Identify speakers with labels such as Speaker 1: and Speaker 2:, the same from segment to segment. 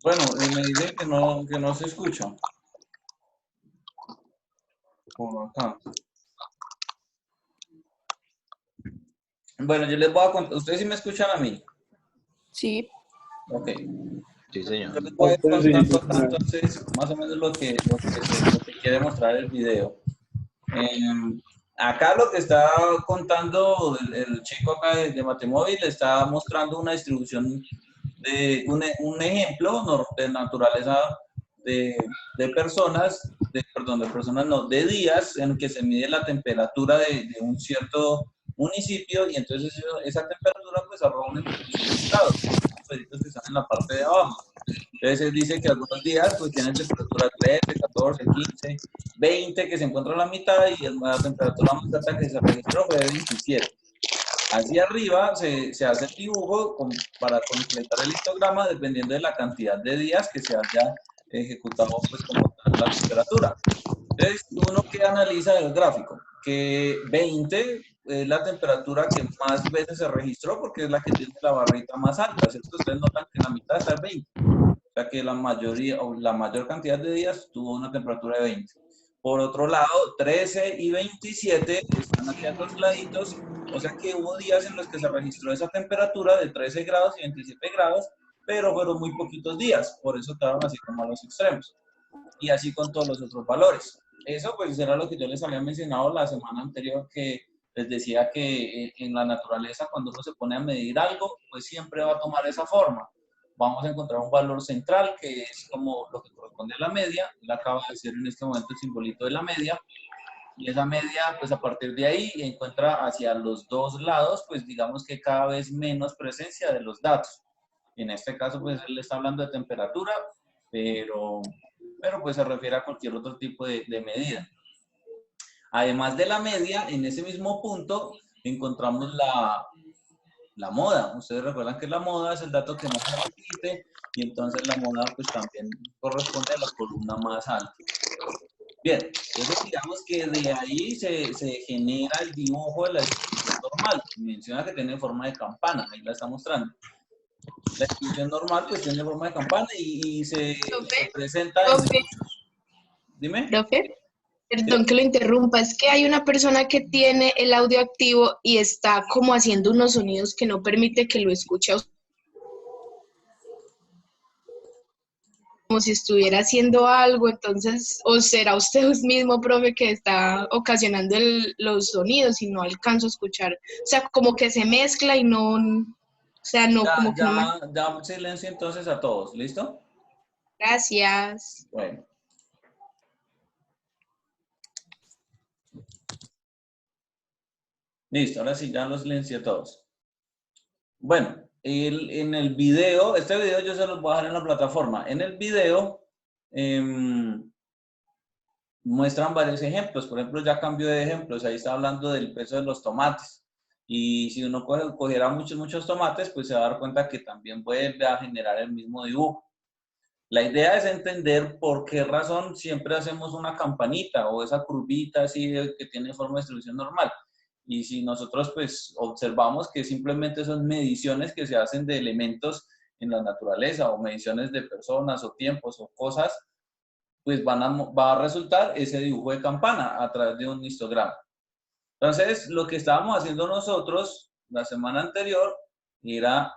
Speaker 1: Bueno, me dicen que no se escucha. Por acá. Bueno, yo les voy a contar. ¿Ustedes sí me escuchan a mí?
Speaker 2: Sí.
Speaker 1: Ok.
Speaker 3: Sí, señor.
Speaker 1: Yo les voy a ir contando acá, entonces, más o menos lo que quiere mostrar el video. Acá lo que está contando el chico acá de Matemóvil está mostrando una distribución de un ejemplo de naturaleza de personas, perdón, de personas no, de días en que se mide la temperatura de un cierto municipio y entonces esa temperatura pues arroja una distribución de estados, los numeritos que están en la parte de abajo. Entonces dice que algunos días pues tienen temperatura 13, 14, 15, 20 que se encuentra a la mitad y la temperatura más alta que se registró fue de 27. Hacia arriba se hace el dibujo para completar el histograma dependiendo de la cantidad de días que se haya ejecutado pues como tal la temperatura. Entonces uno que analiza el gráfico, que 20 es la temperatura que más veces se registró porque es la que tiene la barrita más alta, ¿cierto? Ustedes notan que en la mitad está el 20. O sea que la mayoría o la mayor cantidad de días tuvo una temperatura de 20. Por otro lado, 13 y 27 están aquí a los laditos, o sea que hubo días en los que se registró esa temperatura de 13 grados y 27 grados, pero fueron muy poquitos días, por eso quedaron así como a los extremos. Y así con todos los otros valores. Eso pues era lo que yo les había mencionado la semana anterior, que les decía que en la naturaleza cuando uno se pone a medir algo, pues siempre va a tomar esa forma. Vamos a encontrar un valor central que es como lo que corresponde a la media. Él acaba de hacer en este momento el simbolito de la media. Y esa media, pues a partir de ahí encuentra hacia los dos lados, pues digamos que cada vez menos presencia de los datos. En este caso, pues él está hablando de temperatura, pero pues se refiere a cualquier otro tipo de medida. Además de la media, en ese mismo punto encontramos la moda. Ustedes recuerdan que la moda es el dato que más se repite y entonces la moda pues también corresponde a la columna más alta. Bien, entonces digamos que de ahí se genera el dibujo de la distribución normal. Menciona que tiene forma de campana, ahí la está mostrando. La distribución normal pues tiene forma de campana y se presenta en muchos. Dime.
Speaker 2: Profe,
Speaker 1: ¿Sí?
Speaker 2: perdón que lo interrumpa, es que hay una persona que tiene el audio activo y está como haciendo unos sonidos que no permite que lo escuche a usted, como si estuviera haciendo algo, entonces, o será usted mismo, profe, que está ocasionando los sonidos y no alcanzo a escuchar, o sea, como que se mezcla y no, o sea, no, como que no me...
Speaker 1: Ya silencio entonces a todos, ¿listo?
Speaker 2: Gracias.
Speaker 1: Bueno. Listo, ahora sí, ya los silencié a todos. Bueno, en el video, este video yo se los voy a dejar en la plataforma. En el video muestran varios ejemplos. Por ejemplo, ya cambió de ejemplos. Ahí está hablando del peso de los tomates. Y si uno cogiera muchos tomates, pues se va a dar cuenta que también vuelve a generar el mismo dibujo. La idea es entender por qué razón siempre hacemos una campanita o esa curvita así que tiene forma de distribución normal. Y si nosotros pues observamos que simplemente son mediciones que se hacen de elementos en la naturaleza o mediciones de personas o tiempos o cosas, pues va a resultar ese dibujo de campana a través de un histograma. Entonces, lo que estábamos haciendo nosotros la semana anterior era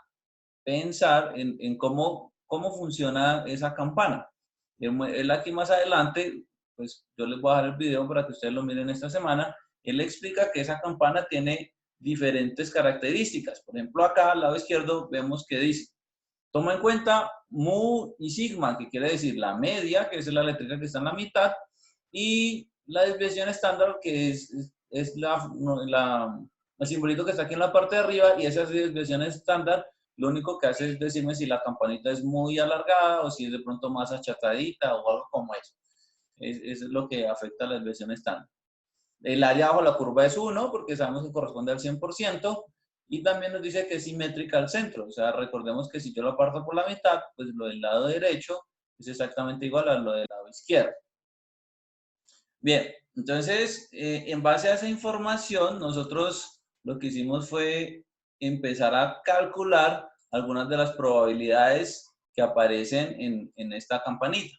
Speaker 1: pensar en cómo funciona esa campana. Él aquí más adelante, pues yo les voy a dar el video para que ustedes lo miren esta semana. Él explica que esa campana tiene diferentes características. Por ejemplo, acá al lado izquierdo vemos que dice, toma en cuenta mu y sigma, que quiere decir la media, que es la letra que está en la mitad, y la desviación estándar, que es el simbolito que está aquí en la parte de arriba, y esa desviación estándar lo único que hace es decirme si la campanita es muy alargada o si es de pronto más achatadita o algo como eso. Eso es lo que afecta a la desviación estándar. El área bajo la curva es 1 porque sabemos que corresponde al 100%. Y también nos dice que es simétrica al centro. O sea, recordemos que si yo lo parto por la mitad, pues lo del lado derecho es exactamente igual a lo del lado izquierdo. Bien, entonces, en base a esa información, nosotros lo que hicimos fue empezar a calcular algunas de las probabilidades que aparecen en esta campanita.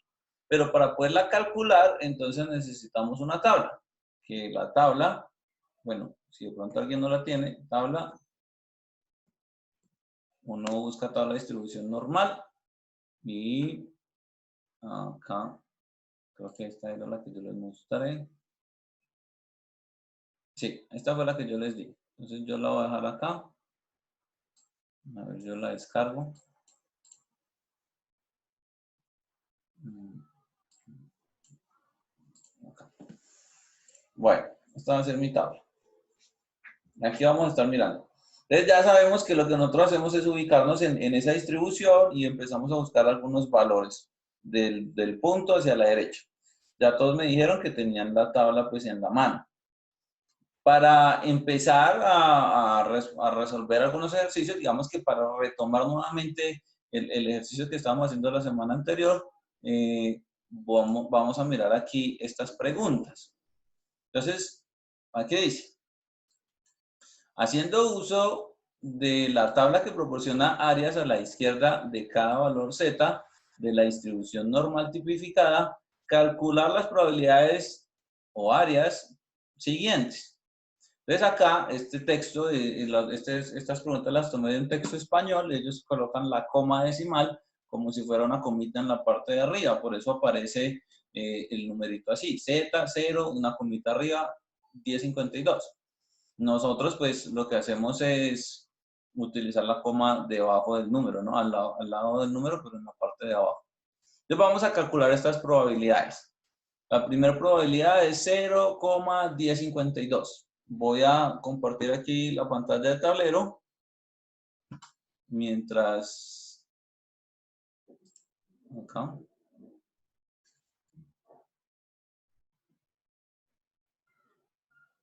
Speaker 1: Pero para poderla calcular, entonces necesitamos una tabla. Que la tabla, bueno, si de pronto alguien no la tiene, tabla, uno busca tabla de distribución normal y acá, creo que esta era la que yo les mostraré. Sí, esta fue la que yo les di. Entonces yo la voy a dejar acá. A ver, yo la descargo. Acá. Bueno, esta va a ser mi tabla. Aquí vamos a estar mirando. Entonces ya sabemos que lo que nosotros hacemos es ubicarnos en esa distribución y empezamos a buscar algunos valores del punto hacia la derecha. Ya todos me dijeron que tenían la tabla pues en la mano. Para empezar a resolver algunos ejercicios, digamos que para retomar nuevamente el ejercicio que estábamos haciendo la semana anterior, vamos a mirar aquí estas preguntas. Entonces, aquí dice, haciendo uso de la tabla que proporciona áreas a la izquierda de cada valor z de la distribución normal tipificada, calcular las probabilidades o áreas siguientes. Entonces acá, este texto, estas preguntas las tomé de un texto español, ellos colocan la coma decimal como si fuera una comita en la parte de arriba, por eso aparece el numerito así, Z, 0, una comita arriba, 1052. Nosotros pues lo que hacemos es utilizar la coma debajo del número, ¿no? Al lado del número, pero en la parte de abajo. Entonces vamos a calcular estas probabilidades. La primera probabilidad es 0,1052. Voy a compartir aquí la pantalla de tablero mientras acá.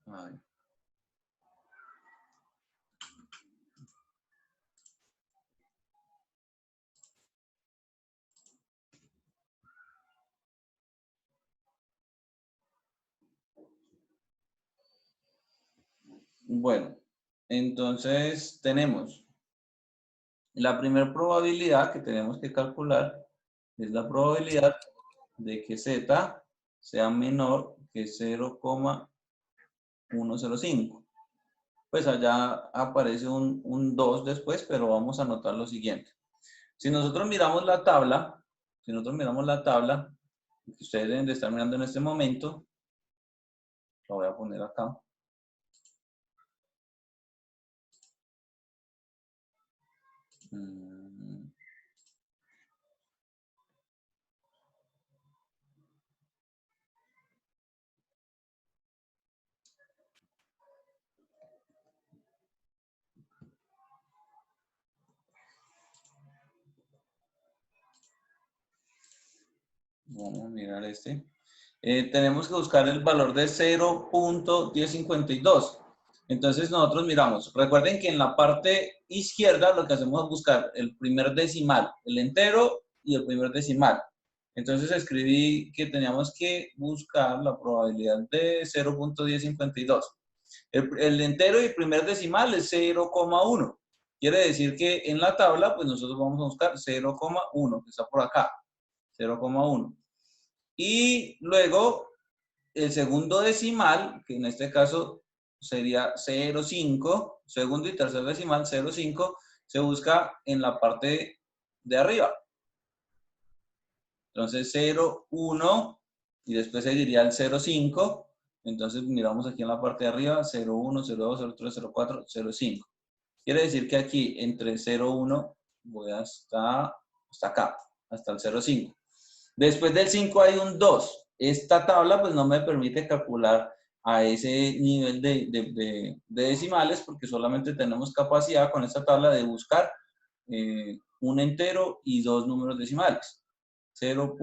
Speaker 1: Ahí. Bueno, entonces tenemos la primera probabilidad que tenemos que calcular es la probabilidad de que z sea menor que 0,105. Pues allá aparece un 2 después, pero vamos a anotar lo siguiente. Si nosotros miramos la tabla, que ustedes deben de estar mirando en este momento, la voy a poner acá. Vamos a mirar este. Tenemos que buscar el valor de 0.1052. Entonces nosotros miramos, recuerden que en la parte izquierda lo que hacemos es buscar el primer decimal, el entero y el primer decimal. Entonces escribí que teníamos que buscar la probabilidad de 0.1052. El entero y el primer decimal es 0,1. Quiere decir que en la tabla, pues nosotros vamos a buscar 0,1, que está por acá, 0,1. Y luego el segundo decimal, que en este caso sería 0,5, segundo y tercer decimal 0,5, se busca en la parte de arriba. Entonces 0,1 y después seguiría el 0,5. Entonces miramos aquí en la parte de arriba 0,1, 0,2, 0,3, 0,4, 0,5. Quiere decir que aquí entre 0,1 voy hasta acá, hasta el 0,5. Después del 5 hay un 2. Esta tabla pues no me permite calcular a ese nivel de decimales porque solamente tenemos capacidad con esta tabla de buscar un entero y dos números decimales. 0.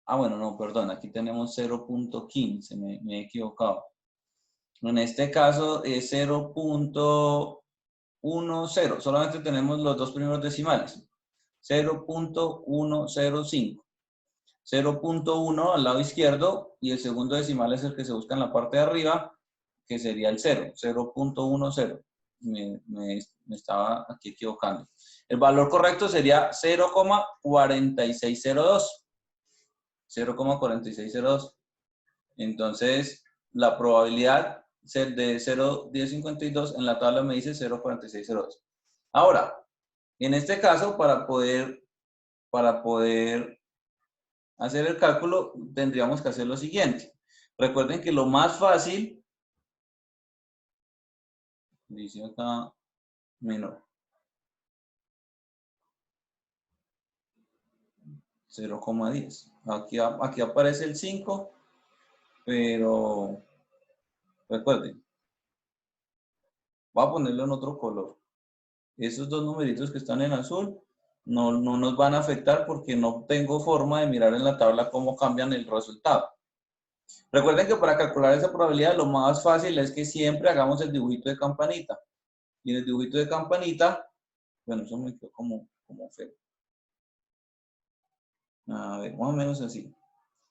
Speaker 1: Bueno, no, perdón, aquí tenemos 0.15, me he equivocado. En este caso es 0.10. Solamente tenemos los dos primeros decimales. 0.105. 0.1 al lado izquierdo y el segundo decimal es el que se busca en la parte de arriba, que sería el 0, 0.10. Me estaba aquí equivocando. El valor correcto sería 0,4602. 0,4602. Entonces, la probabilidad de 0,1052 en la tabla me dice 0,4602. Ahora, en este caso, para poder hacer el cálculo, tendríamos que hacer lo siguiente. Recuerden que lo más fácil, dice acá, menor. 0,10. Aquí aparece el 5, pero recuerden, voy a ponerlo en otro color. Esos dos numeritos que están en azul no nos van a afectar porque no tengo forma de mirar en la tabla cómo cambian el resultado. Recuerden que para calcular esa probabilidad lo más fácil es que siempre hagamos el dibujito de campanita. Y en el dibujito de campanita, bueno, eso me quedó como feo. A ver, más o menos así.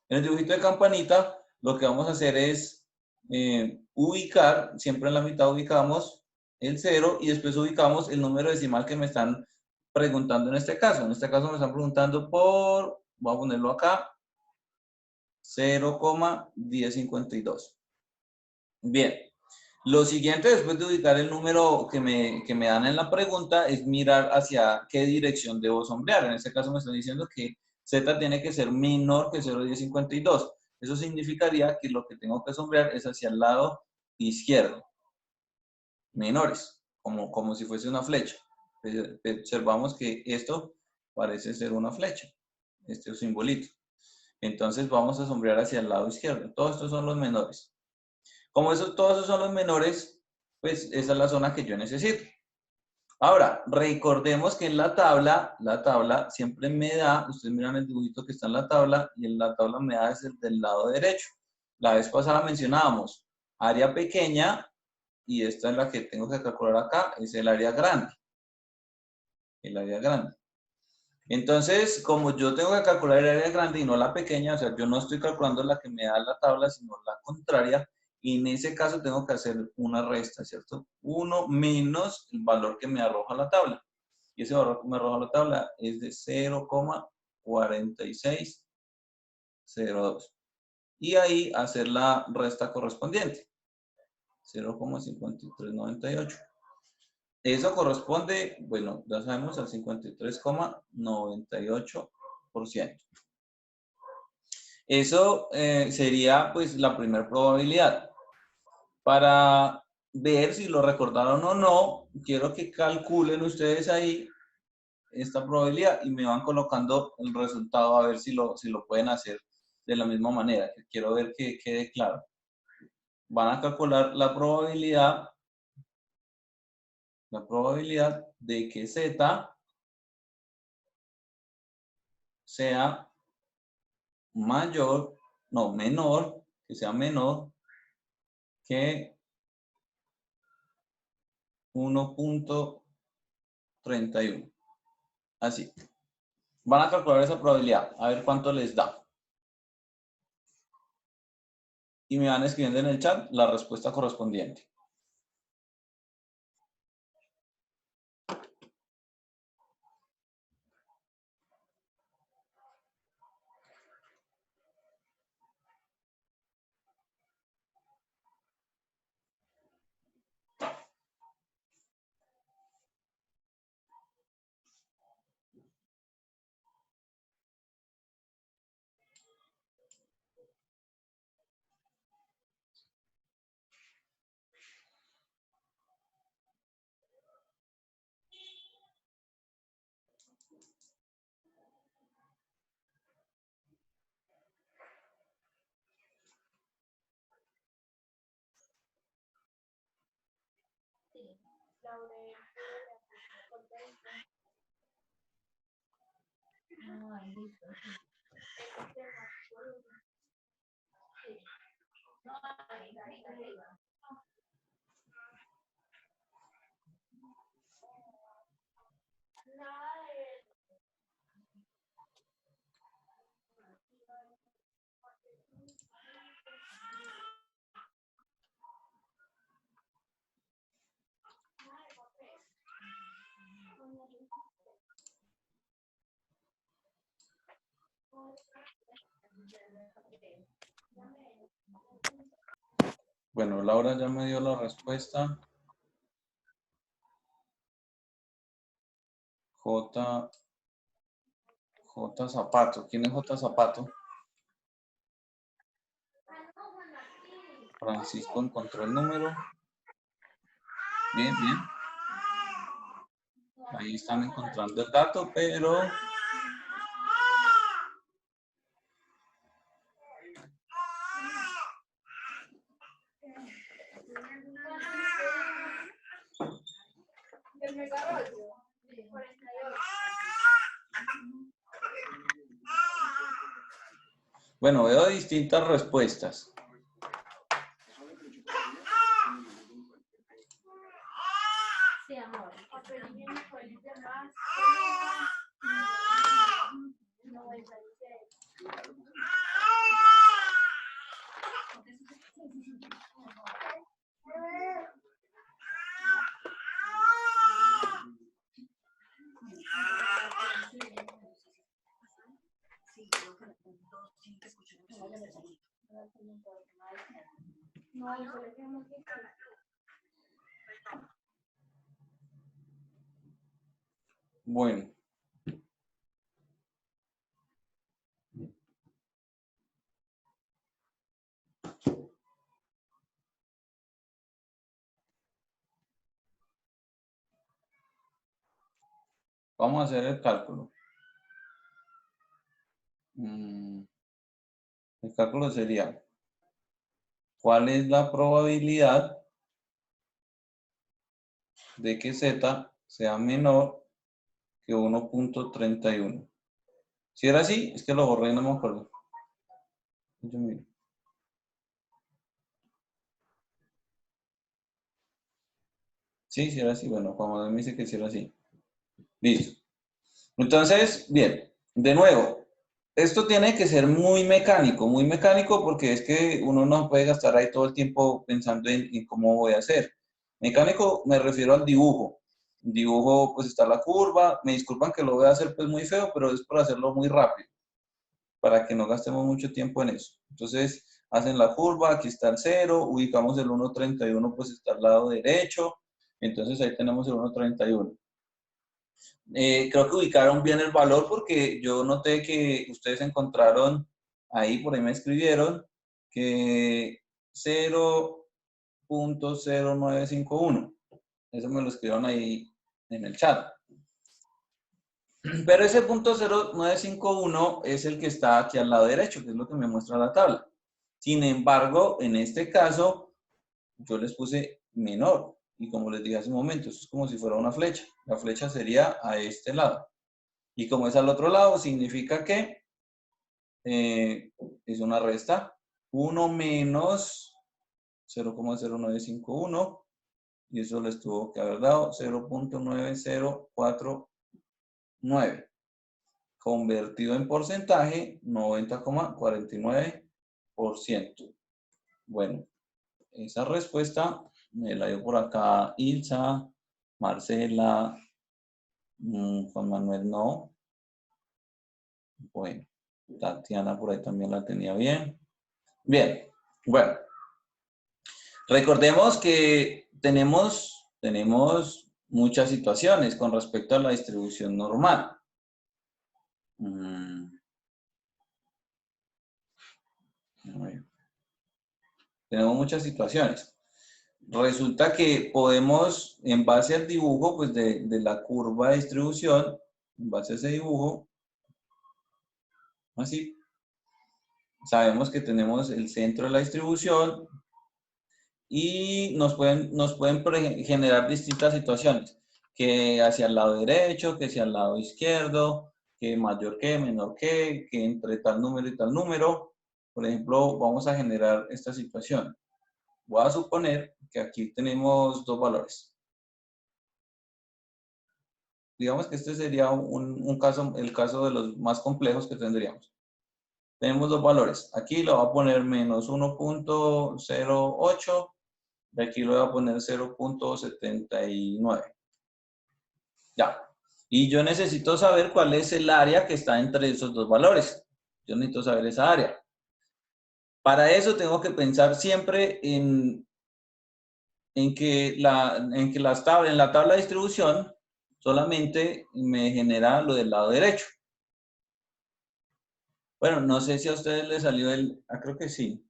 Speaker 1: En el dibujito de campanita, lo que vamos a hacer es ubicar, siempre en la mitad ubicamos el 0 y después ubicamos el número decimal que me están preguntando en este caso. En este caso me están preguntando por, voy a ponerlo acá, 0,1052. Bien, lo siguiente después de ubicar el número que me dan en la pregunta es mirar hacia qué dirección debo sombrear. En este caso me están diciendo que Z tiene que ser menor que 0,1052. Eso significaría que lo que tengo que sombrear es hacia el lado izquierdo. Menores, como si fuese una flecha. Observamos que esto parece ser una flecha, este simbolito. Entonces vamos a sombrear hacia el lado izquierdo. Todos estos son los menores. Como todos esos son los menores, pues esa es la zona que yo necesito. Ahora, recordemos que en la tabla siempre me da, ustedes miran el dibujito que está en la tabla, y en la tabla me da desde el lado derecho. La vez pasada mencionábamos área pequeña, y esta es la que tengo que calcular acá, es el área grande. El área grande. Entonces, como yo tengo que calcular el área grande y no la pequeña, o sea, yo no estoy calculando la que me da la tabla, sino la contraria, y en ese caso tengo que hacer una resta, ¿cierto? 1 menos el valor que me arroja la tabla. Y ese valor que me arroja la tabla es de 0,4602. Y ahí hacer la resta correspondiente. 0,5398. Eso corresponde, bueno, ya sabemos, al 53,98%. Eso sería pues la primera probabilidad. Para ver si lo recordaron o no, quiero que calculen ustedes ahí esta probabilidad y me van colocando el resultado a ver si lo pueden hacer de la misma manera. Quiero ver que quede claro. Van a calcular la probabilidad de que Z sea menor, que sea menor que 1,31. Así. Van a calcular esa probabilidad, a ver cuánto les da. Y me van escribiendo en el chat la respuesta correspondiente. Bueno, Laura ya me dio la respuesta. J Zapato. ¿Quién es J Zapato? Francisco encontró el número. Bien, bien. Ahí están encontrando el dato, pero... Bueno, veo distintas respuestas.
Speaker 3: Sí, amor.
Speaker 1: Bueno. Vamos a hacer el cálculo. El cálculo sería, ¿cuál es la probabilidad de que Z sea menor que 1.31? Si era así, es que lo borré y no me acuerdo. Sí, si era así. Bueno, Juan Manuel me dice que si era así. Listo. Entonces, bien, de nuevo, esto tiene que ser muy mecánico porque es que uno no puede gastar ahí todo el tiempo pensando en cómo voy a hacer. Mecánico me refiero al dibujo. Dibujo, pues está la curva. Me disculpan que lo voy a hacer pues muy feo, pero es por hacerlo muy rápido, para que no gastemos mucho tiempo en eso. Entonces, hacen la curva, aquí está el 0, ubicamos el 1.31, pues está al lado derecho. Entonces ahí tenemos el 1.31. Creo que ubicaron bien el valor porque yo noté que ustedes encontraron ahí, por ahí me escribieron, que 0.0951. Eso me lo escribieron ahí en el chat. Pero ese punto 0951 es el que está aquí al lado derecho, que es lo que me muestra la tabla. Sin embargo, en este caso, yo les puse menor. Y como les dije hace un momento, eso es como si fuera una flecha. La flecha sería a este lado. Y como es al otro lado, significa que es una resta. 1 menos 0.0951. Y eso les tuvo que haber dado 0.9049. Convertido en porcentaje, 90,49%. Bueno, esa respuesta me la dio por acá Ilsa, Marcela, Juan Manuel no. Bueno, Tatiana por ahí también la tenía bien. Bien, bueno. Recordemos que tenemos muchas situaciones con respecto a la distribución normal. Tenemos muchas situaciones. Resulta que podemos, en base al dibujo pues de la curva de distribución, en base a ese dibujo, así, sabemos que tenemos el centro de la distribución y nos pueden generar distintas situaciones, que hacia el lado derecho, que hacia el lado izquierdo, que mayor que, menor que entre tal número y tal número. Por ejemplo, vamos a generar esta situación. Voy a suponer que aquí tenemos dos valores. Digamos que este sería un caso, el caso de los más complejos que tendríamos. Tenemos dos valores. Aquí lo voy a poner menos 1.08 y aquí lo voy a poner 0.79. Ya. Y yo necesito saber cuál es el área que está entre esos dos valores. Yo necesito saber esa área. Para eso tengo que pensar siempre en que en la tabla de distribución solamente me genera lo del lado derecho. Bueno, no sé si a ustedes les salió creo que sí,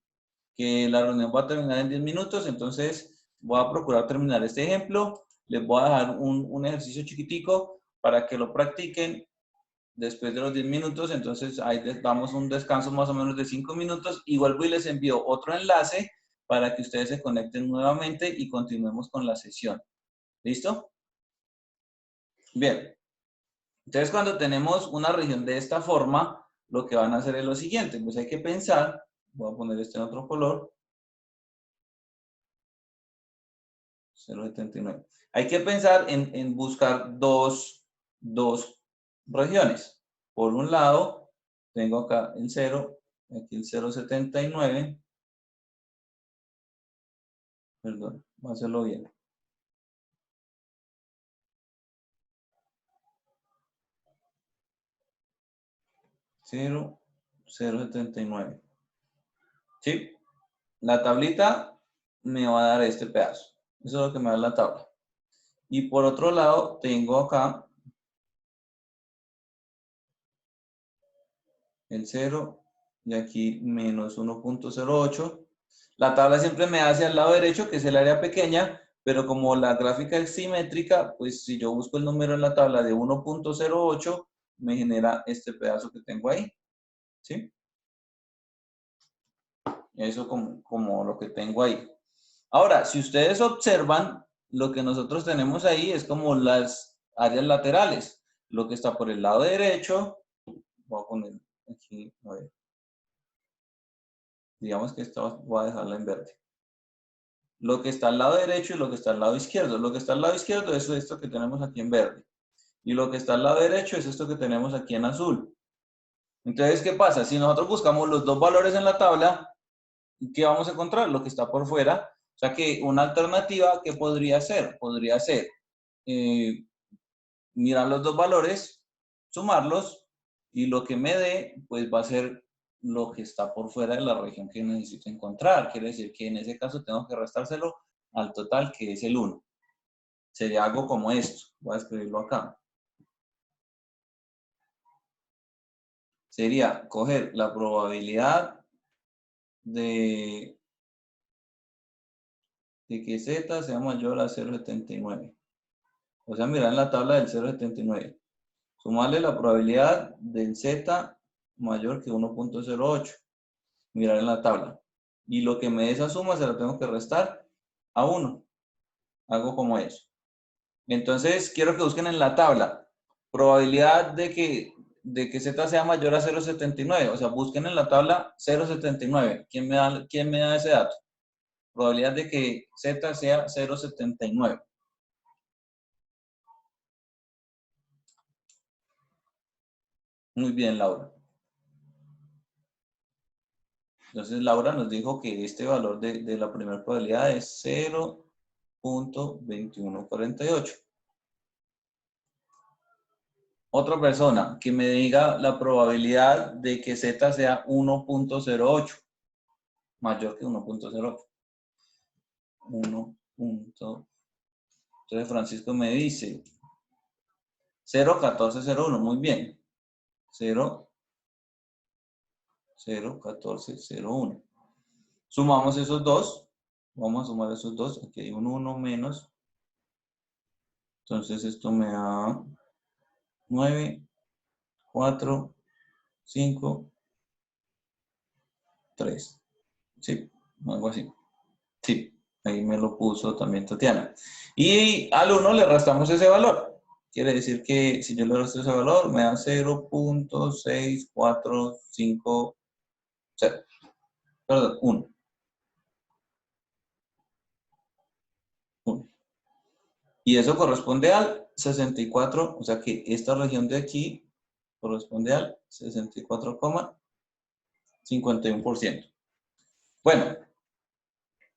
Speaker 1: que la reunión va a terminar en 10 minutos, entonces voy a procurar terminar este ejemplo. Les voy a dejar un ejercicio chiquitico para que lo practiquen después de los 10 minutos, entonces ahí les damos un descanso más o menos de 5 minutos y vuelvo y les envío otro enlace para que ustedes se conecten nuevamente y continuemos con la sesión. ¿Listo? Bien. Entonces, cuando tenemos una región de esta forma, lo que van a hacer es lo siguiente. Pues hay que pensar, voy a poner este en otro color, 0,79. Hay que pensar en buscar dos regiones. Por un lado, tengo acá el 0, aquí el 0,79. Perdón, voy a hacerlo bien. Cero, 0,79. ¿Sí? La tablita me va a dar este pedazo. Eso es lo que me da la tabla. Y por otro lado, tengo acá el 0 y aquí menos 1.08. La tabla siempre me hace al lado derecho, que es el área pequeña, pero como la gráfica es simétrica, pues si yo busco el número en la tabla de 1.08, me genera este pedazo que tengo ahí. ¿Sí? Eso como lo que tengo ahí. Ahora, si ustedes observan, lo que nosotros tenemos ahí es como las áreas laterales. Lo que está por el lado derecho, voy a poner aquí, a ver. Digamos que esta voy a dejarla en verde. Lo que está al lado derecho y lo que está al lado izquierdo. Lo que está al lado izquierdo es esto que tenemos aquí en verde. Y lo que está al lado derecho es esto que tenemos aquí en azul. Entonces, ¿qué pasa? Si nosotros buscamos los dos valores en la tabla, ¿qué vamos a encontrar? Lo que está por fuera. O sea que una alternativa, ¿qué podría ser? Podría ser mirar los dos valores, sumarlos, y lo que me dé, pues va a ser lo que está por fuera de la región que necesito encontrar. Quiere decir que en ese caso tengo que restárselo al total, que es el 1. Sería algo como esto. Voy a escribirlo acá. Sería coger la probabilidad de que Z sea mayor a 0,79. O sea, mirar en la tabla del 0,79. Sumarle la probabilidad del Z mayor que 1.08. Mirar en la tabla. Y lo que me dé esa suma se la tengo que restar a 1. Algo como eso. Entonces, quiero que busquen en la tabla probabilidad de que Z sea mayor a 0,79. O sea, busquen en la tabla 0,79. ¿Quién me da ese dato? Probabilidad de que Z sea 0,79. Muy bien, Laura. Entonces, Laura nos dijo que este valor de la primera probabilidad es 0.2148. Otra persona que me diga la probabilidad de que Z sea 1.08, mayor que 1.08. 1. Entonces Francisco me dice 0.1401, muy bien. 0.1401. Sumamos esos dos. Vamos a sumar esos dos. Aquí hay un 1 menos. Entonces esto me da 9, 4, 5, 3. ¿Sí? Algo así. Sí, ahí me lo puso también Tatiana. Y al 1 le restamos ese valor. Quiere decir que si yo le resto ese valor, me da 0.6450. Perdón, 1. Y eso corresponde al 64, o sea que esta región de aquí corresponde al 64,51%. Bueno,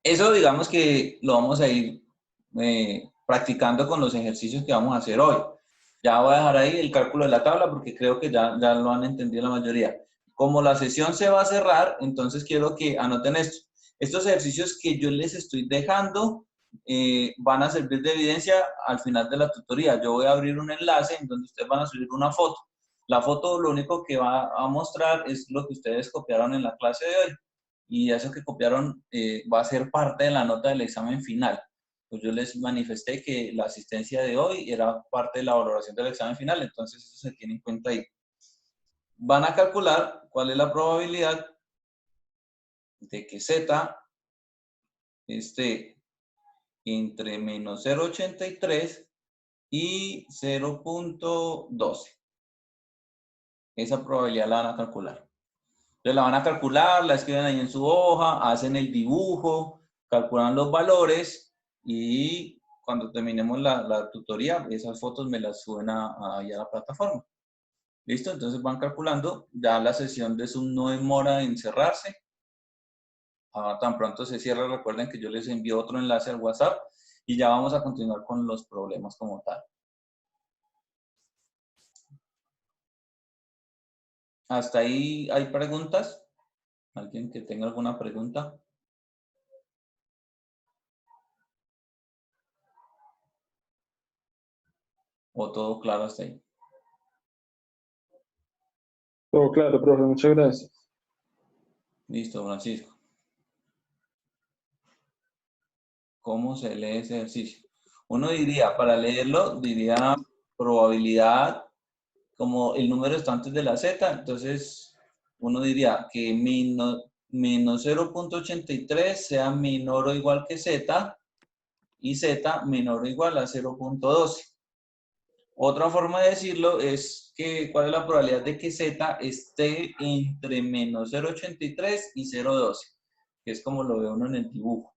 Speaker 1: eso digamos que lo vamos a ir practicando con los ejercicios que vamos a hacer hoy. Ya voy a dejar ahí el cálculo de la tabla porque creo que ya lo han entendido la mayoría. Como la sesión se va a cerrar, entonces quiero que anoten esto. Estos ejercicios que yo les estoy dejando van a servir de evidencia al final de la tutoría. Yo voy a abrir un enlace en donde ustedes van a subir una foto. La foto lo único que va a mostrar es lo que ustedes copiaron en la clase de hoy. Y eso que copiaron va a ser parte de la nota del examen final. Pues yo les manifesté que la asistencia de hoy era parte de la valoración del examen final, entonces eso se tiene en cuenta ahí. Van a calcular cuál es la probabilidad de que Z esté entre menos 0,83 y 0,12. Esa probabilidad la van a calcular. Entonces la van a calcular, la escriben ahí en su hoja, hacen el dibujo, calculan los valores y cuando terminemos la tutoría, esas fotos me las suben ahí a la plataforma. ¿Listo? Entonces van calculando. Ya la sesión de Zoom no demora en cerrarse. Tan pronto se cierra, recuerden que yo les envío otro enlace al WhatsApp y ya vamos a continuar con los problemas como tal. ¿Hasta ahí hay preguntas? ¿Alguien que tenga alguna pregunta? ¿O todo claro hasta ahí?
Speaker 4: Todo claro, profe, muchas gracias.
Speaker 1: Listo, Francisco. ¿Cómo se lee ese ejercicio? Uno diría, para leerlo, diría probabilidad, como el número está antes de la Z, entonces uno diría que menos 0,83 sea menor o igual que Z y Z menor o igual a 0,12. Otra forma de decirlo es que cuál es la probabilidad de que Z esté entre menos 0,83 y 0,12, que es como lo ve uno en el dibujo.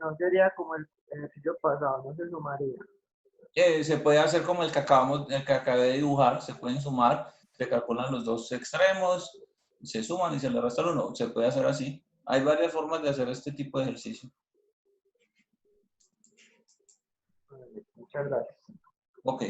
Speaker 5: No sería como el ejercicio pasado, no se sumaría.
Speaker 1: Se puede hacer como el que acabé de dibujar, se pueden sumar, se calculan los dos extremos, se suman y se le resta el 1. Se puede hacer así. Hay varias formas de hacer este tipo de ejercicio.
Speaker 5: Muchas gracias.
Speaker 1: Ok.